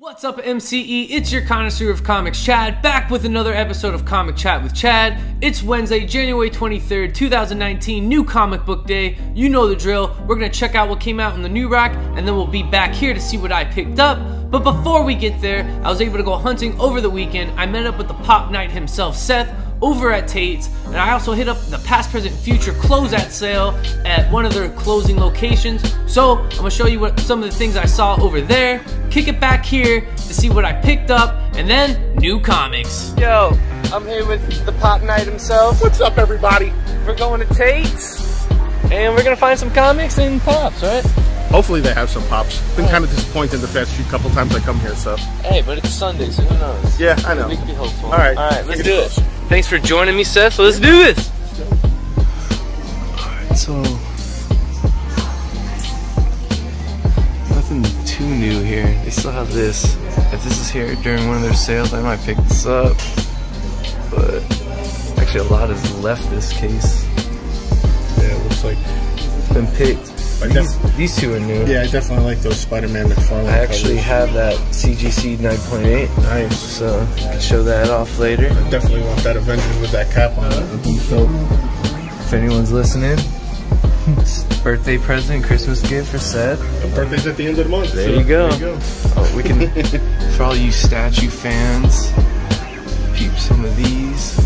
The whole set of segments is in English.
What's up, MCE? It's your connoisseur of comics, Chad, back with another episode of Comic Chat with Chad. It's Wednesday, January 23rd, 2019, new comic book day. You know the drill. We're gonna check out what came out in the new rack, and then we'll be back here to see what I picked up. But before we get there, I was able to go hunting over the weekend. I met up with the Pop Knight himself, Seth, over at Tate's, and I also hit up the Past, Present, Future closeout sale at one of their closing locations. So I'm gonna show you what some of the things I saw over there, kick it back here to see what I picked up, and then new comics. Yo, I'm here with the Pop Knight himself. What's up, everybody? We're going to Tate's, and we're gonna find some comics and pops, right? Hopefully they have some pops. Been kind of disappointed the past few couple times I come here, so. Hey, but it's Sunday, so who knows? Yeah, I know. We can be hopeful. All right, let's do it. Thanks for joining me, Seth. So let's do this. Alright, so nothing too new here. They still have this. If this is here during one of their sales, I might pick this up. But actually, a lot is left this case. Yeah, it looks like It's been picked. These two are new. Yeah, I definitely like those Spider-Man McFarlane I actually covers. have that CGC 9.8. Nice. So I can show that off later. I definitely want that Avengers with that cap on it. So if anyone's listening, birthday present, Christmas gift for Seth. The birthday's at the end of the month. There so you go. There you go. Oh, we can, for all you statue fans, peep some of these.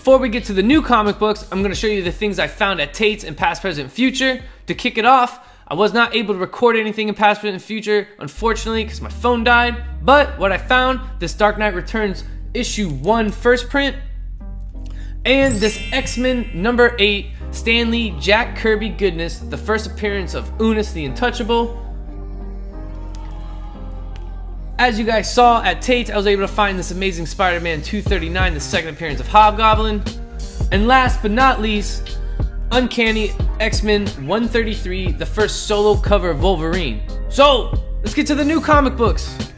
before we get to the new comic books, I'm going to show you the things I found at Tate's in Past, Present, Future. To kick it off, I was not able to record anything in Past, Present, Future, unfortunately, because my phone died. But what I found, this Dark Knight Returns issue 1 first print, and this X-Men number 8 Stan Lee Jack Kirby goodness, the first appearance of Unus the Untouchable. As you guys saw at Tate, I was able to find this Amazing Spider-Man 239, the second appearance of Hobgoblin. And last but not least, Uncanny X-Men 133, the first solo cover of Wolverine. So, let's get to the new comic books.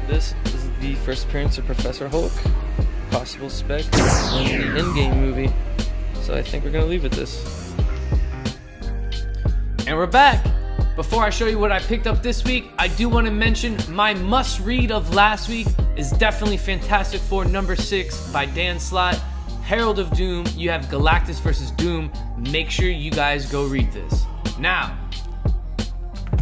This is the first appearance of Professor Hulk, possible spec in the Endgame movie. So I think we're gonna leave with this. And we're back! Before I show you what I picked up this week, I do want to mention my must-read of last week is definitely Fantastic Four number 6 by Dan Slott. Herald of Doom, you have Galactus versus Doom. Make sure you guys go read this. Now,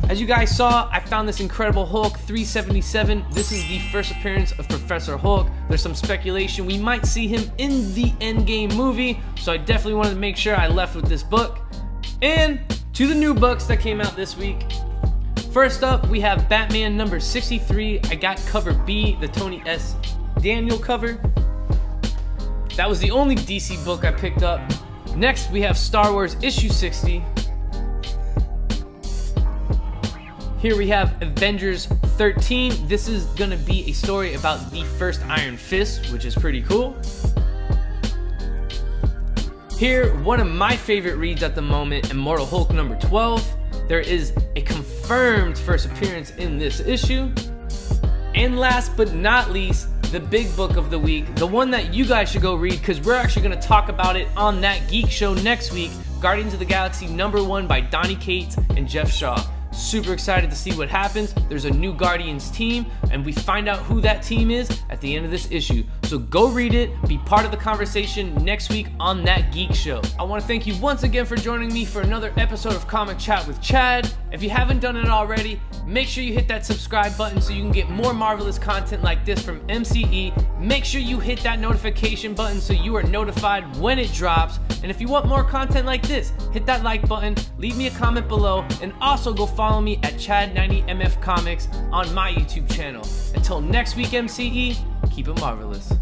as you guys saw, I found this Incredible Hulk 377. This is the first appearance of Professor Hulk. There's some speculation we might see him in the Endgame movie, so I definitely wanted to make sure I left with this book. And to the new books that came out this week. First up, we have Batman number 63. I got cover B, the Tony S. Daniel cover. That was the only DC book I picked up. Next, we have Star Wars issue 60. Here we have Avengers 13. This is gonna be a story about the first Iron Fist, which is pretty cool. Here, one of my favorite reads at the moment, Immortal Hulk number 12. There is a confirmed first appearance in this issue. And last but not least, the big book of the week, the one that you guys should go read because we're actually going to talk about it on That Geek Show next week, Guardians of the Galaxy number 1 by Donny Cates and Jeff Shaw. Super excited to see what happens. There's a new Guardians team, and we find out who that team is at the end of this issue. So go read it, be part of the conversation next week on That Geek Show. I want to thank you once again for joining me for another episode of Comic Chat with Chad. If you haven't done it already, make sure you hit that subscribe button so you can get more marvelous content like this from MCE. Make sure you hit that notification button so you are notified when it drops. And if you want more content like this, hit that like button, leave me a comment below, and also go follow me at Chad90MF Comics on my YouTube channel. Until next week, MCE, keep it marvelous.